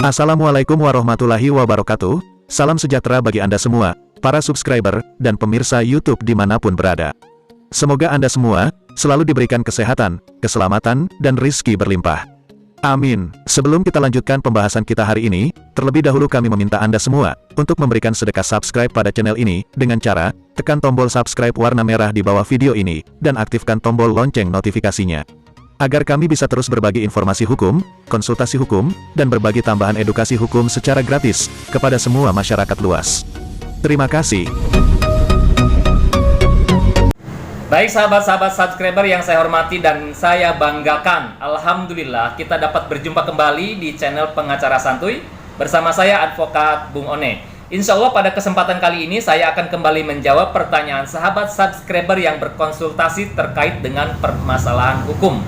Assalamualaikum warahmatullahi wabarakatuh. Salam sejahtera bagi Anda semua, para subscriber, dan pemirsa YouTube dimanapun berada. Semoga Anda semua selalu diberikan kesehatan, keselamatan, dan rizki berlimpah. Amin. Sebelum kita lanjutkan pembahasan kita hari ini, terlebih dahulu kami meminta Anda semua untuk memberikan sedekah subscribe pada channel ini dengan cara tekan tombol subscribe warna merah di bawah video ini dan aktifkan tombol lonceng notifikasinya. Agar kami bisa terus berbagi informasi hukum, konsultasi hukum, dan berbagi tambahan edukasi hukum secara gratis kepada semua masyarakat luas. Terima kasih. Baik sahabat-sahabat subscriber yang saya hormati dan saya banggakan, Alhamdulillah kita dapat berjumpa kembali di channel Pengacara Santuy bersama saya Advokat Bung One. Insya Allah pada kesempatan kali ini saya akan kembali menjawab pertanyaan sahabat subscriber yang berkonsultasi terkait dengan permasalahan hukum.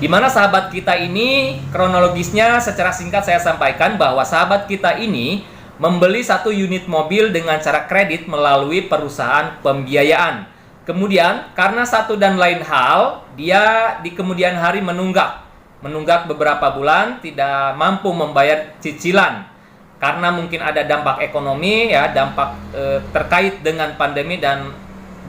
Di mana sahabat kita ini, kronologisnya secara singkat saya sampaikan bahwa sahabat kita ini membeli satu unit mobil dengan cara kredit melalui perusahaan pembiayaan. Kemudian, karena satu dan lain hal, dia di kemudian hari menunggak beberapa bulan, tidak mampu membayar cicilan. Karena mungkin ada dampak ekonomi, ya, dampak terkait dengan pandemi dan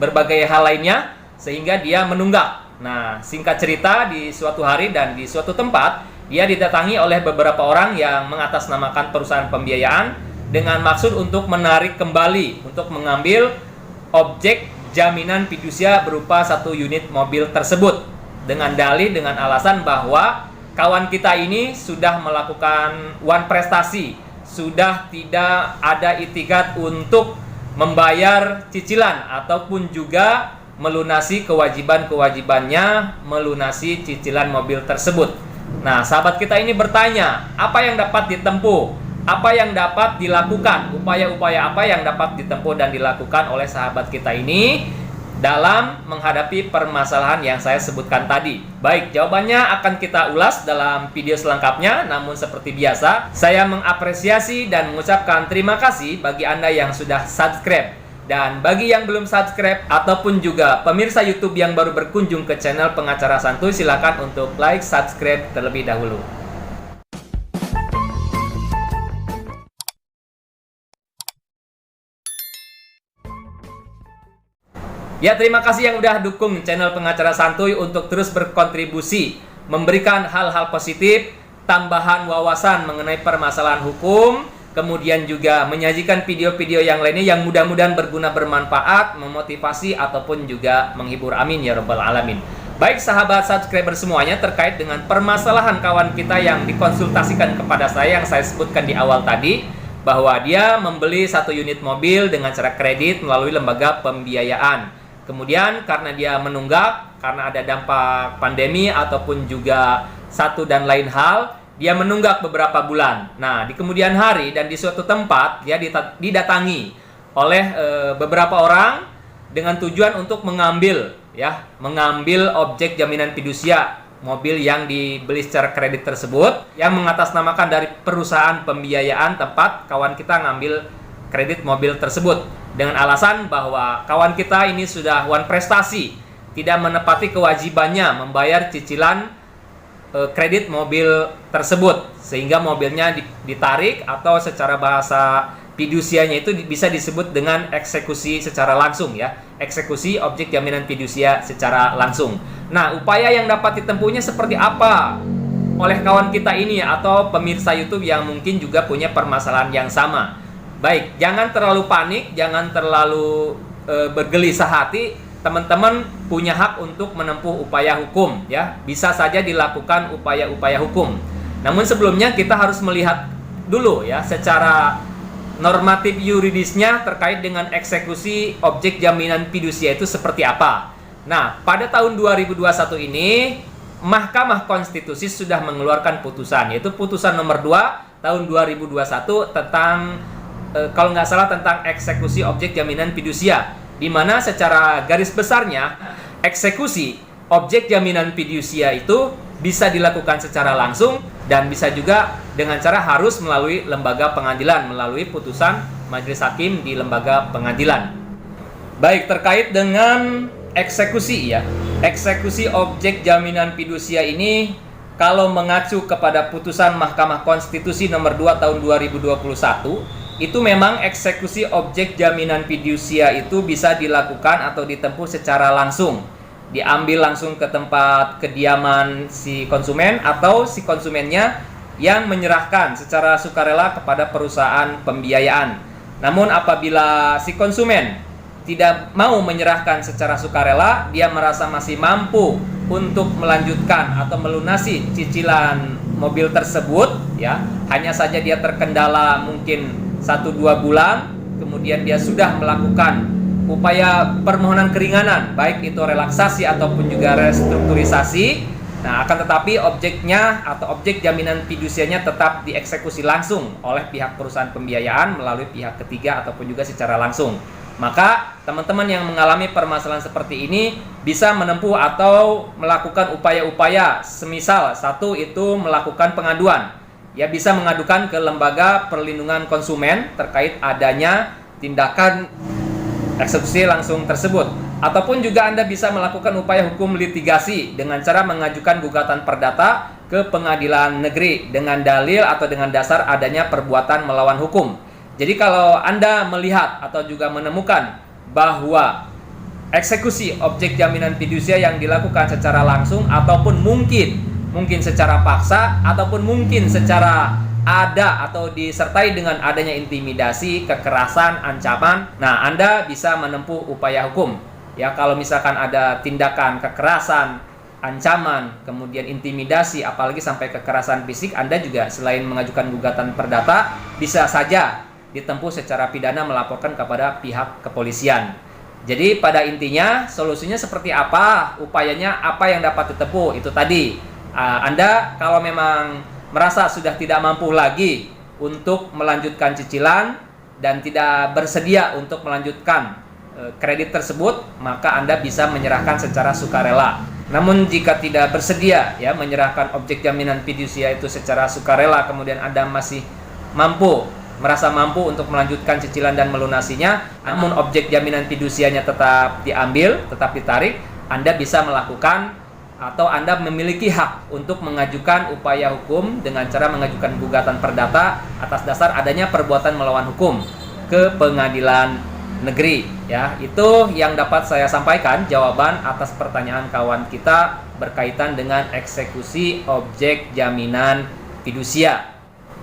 berbagai hal lainnya, sehingga dia menunggak. Nah, singkat cerita, di suatu hari dan di suatu tempat, dia didatangi oleh beberapa orang yang mengatasnamakan perusahaan pembiayaan dengan maksud untuk menarik kembali, untuk mengambil objek jaminan fidusia berupa satu unit mobil tersebut. Dengan dalih, dengan alasan bahwa kawan kita ini sudah melakukan wan prestasi, sudah tidak ada itikat untuk membayar cicilan ataupun juga melunasi kewajiban-kewajibannya, melunasi cicilan mobil tersebut. Nah, sahabat kita ini bertanya, apa yang dapat ditempuh? Apa yang dapat dilakukan? Upaya-upaya apa yang dapat ditempuh dan dilakukan oleh sahabat kita ini dalam menghadapi permasalahan yang saya sebutkan tadi? Baik, jawabannya akan kita ulas dalam video selengkapnya. Namun seperti biasa, saya mengapresiasi dan mengucapkan terima kasih bagi Anda yang sudah subscribe. Dan bagi yang belum subscribe ataupun juga pemirsa YouTube yang baru berkunjung ke channel Pengacara Santuy, silakan untuk like, subscribe terlebih dahulu. Ya, terima kasih yang udah dukung channel Pengacara Santuy untuk terus berkontribusi, memberikan hal-hal positif, tambahan wawasan mengenai permasalahan hukum, kemudian juga menyajikan video-video yang lainnya yang mudah-mudahan berguna, bermanfaat, memotivasi, ataupun juga menghibur. Amin ya rabbal alamin. Baik sahabat subscriber semuanya, terkait dengan permasalahan kawan kita yang dikonsultasikan kepada saya, yang saya sebutkan di awal tadi, bahwa dia membeli satu unit mobil dengan cara kredit melalui lembaga pembiayaan. Kemudian karena dia menunggak, karena ada dampak pandemi ataupun juga satu dan lain hal, dia menunggak beberapa bulan. Nah, di kemudian hari dan di suatu tempat dia didatangi oleh beberapa orang dengan tujuan untuk mengambil objek jaminan fidusia mobil yang dibeli secara kredit tersebut, yang mengatasnamakan dari perusahaan pembiayaan tempat kawan kita ngambil kredit mobil tersebut dengan alasan bahwa kawan kita ini sudah wan prestasi, tidak menepati kewajibannya membayar cicilan kredit mobil tersebut, sehingga mobilnya ditarik, atau secara bahasa fidusianya itu bisa disebut dengan eksekusi secara langsung, ya, eksekusi objek jaminan fidusia secara langsung. Nah, upaya yang dapat ditempuhnya seperti apa oleh kawan kita ini atau pemirsa YouTube yang mungkin juga punya permasalahan yang sama? Baik, jangan terlalu panik, jangan terlalu bergelisah hati. Teman-teman punya hak untuk menempuh upaya hukum, ya. Bisa saja dilakukan upaya-upaya hukum. Namun sebelumnya kita harus melihat dulu, ya, secara normatif yuridisnya terkait dengan eksekusi objek jaminan fidusia itu seperti apa. Nah, pada tahun 2021 ini Mahkamah Konstitusi sudah mengeluarkan putusan, yaitu putusan nomor 2 tahun 2021 tentang kalau nggak salah tentang eksekusi objek jaminan fidusia, di mana secara garis besarnya eksekusi objek jaminan fidusia itu bisa dilakukan secara langsung dan bisa juga dengan cara harus melalui lembaga pengadilan, melalui putusan majelis hakim di lembaga pengadilan. Baik, terkait dengan eksekusi, ya, eksekusi objek jaminan fidusia ini kalau mengacu kepada putusan Mahkamah Konstitusi nomor 2 tahun 2021, itu memang eksekusi objek jaminan fidusia itu bisa dilakukan atau ditempuh secara langsung. Diambil langsung ke tempat kediaman si konsumen atau si konsumennya yang menyerahkan secara sukarela kepada perusahaan pembiayaan. Namun apabila si konsumen tidak mau menyerahkan secara sukarela, dia merasa masih mampu untuk melanjutkan atau melunasi cicilan mobil tersebut, ya, hanya saja dia terkendala mungkin 1-2 bulan, kemudian dia sudah melakukan upaya permohonan keringanan, baik itu relaksasi ataupun juga restrukturisasi. Nah, akan tetapi objeknya atau objek jaminan fidusianya tetap dieksekusi langsung oleh pihak perusahaan pembiayaan melalui pihak ketiga ataupun juga secara langsung. Maka teman-teman yang mengalami permasalahan seperti ini bisa menempuh atau melakukan upaya-upaya, semisal satu itu melakukan pengaduan. Ya, bisa mengadukan ke Lembaga Perlindungan Konsumen terkait adanya tindakan eksekusi langsung tersebut. Ataupun juga Anda bisa melakukan upaya hukum litigasi dengan cara mengajukan gugatan perdata ke pengadilan negeri dengan dalil atau dengan dasar adanya perbuatan melawan hukum. Jadi kalau Anda melihat atau juga menemukan bahwa eksekusi objek jaminan fidusia yang dilakukan secara langsung ataupun mungkin secara paksa ataupun mungkin secara ada atau disertai dengan adanya intimidasi, kekerasan, ancaman, nah Anda bisa menempuh upaya hukum. Ya, kalau misalkan ada tindakan kekerasan, ancaman, kemudian intimidasi, apalagi sampai kekerasan fisik, Anda juga selain mengajukan gugatan perdata bisa saja ditempuh secara pidana melaporkan kepada pihak kepolisian. Jadi pada intinya solusinya seperti apa, upayanya apa yang dapat ditempuh, itu tadi. Anda kalau memang merasa sudah tidak mampu lagi untuk melanjutkan cicilan dan tidak bersedia untuk melanjutkan kredit tersebut, maka Anda bisa menyerahkan secara sukarela. Namun jika tidak bersedia ya menyerahkan objek jaminan fidusia itu secara sukarela, kemudian Anda masih merasa mampu untuk melanjutkan cicilan dan melunasinya, namun objek jaminan fidusianya tetap diambil, tetap ditarik, Anda bisa melakukan atau Anda memiliki hak untuk mengajukan upaya hukum dengan cara mengajukan gugatan perdata atas dasar adanya perbuatan melawan hukum ke pengadilan negeri. Ya, itu yang dapat saya sampaikan jawaban atas pertanyaan kawan kita berkaitan dengan eksekusi objek jaminan fidusia.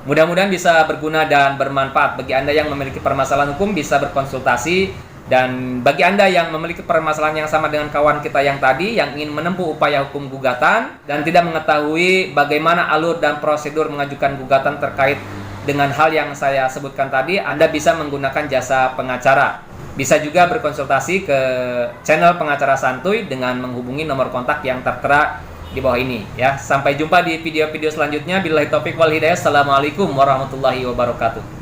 Mudah-mudahan bisa berguna dan bermanfaat. Bagi Anda yang memiliki permasalahan hukum bisa berkonsultasi, dan bagi Anda yang memiliki permasalahan yang sama dengan kawan kita yang tadi yang ingin menempuh upaya hukum gugatan dan tidak mengetahui bagaimana alur dan prosedur mengajukan gugatan terkait dengan hal yang saya sebutkan tadi, Anda bisa menggunakan jasa pengacara. Bisa juga berkonsultasi ke channel Pengacara Santuy dengan menghubungi nomor kontak yang tertera di bawah ini ya. Sampai jumpa di video-video selanjutnya. Billahi taufik wal hidayah. Assalamualaikum warahmatullahi wabarakatuh.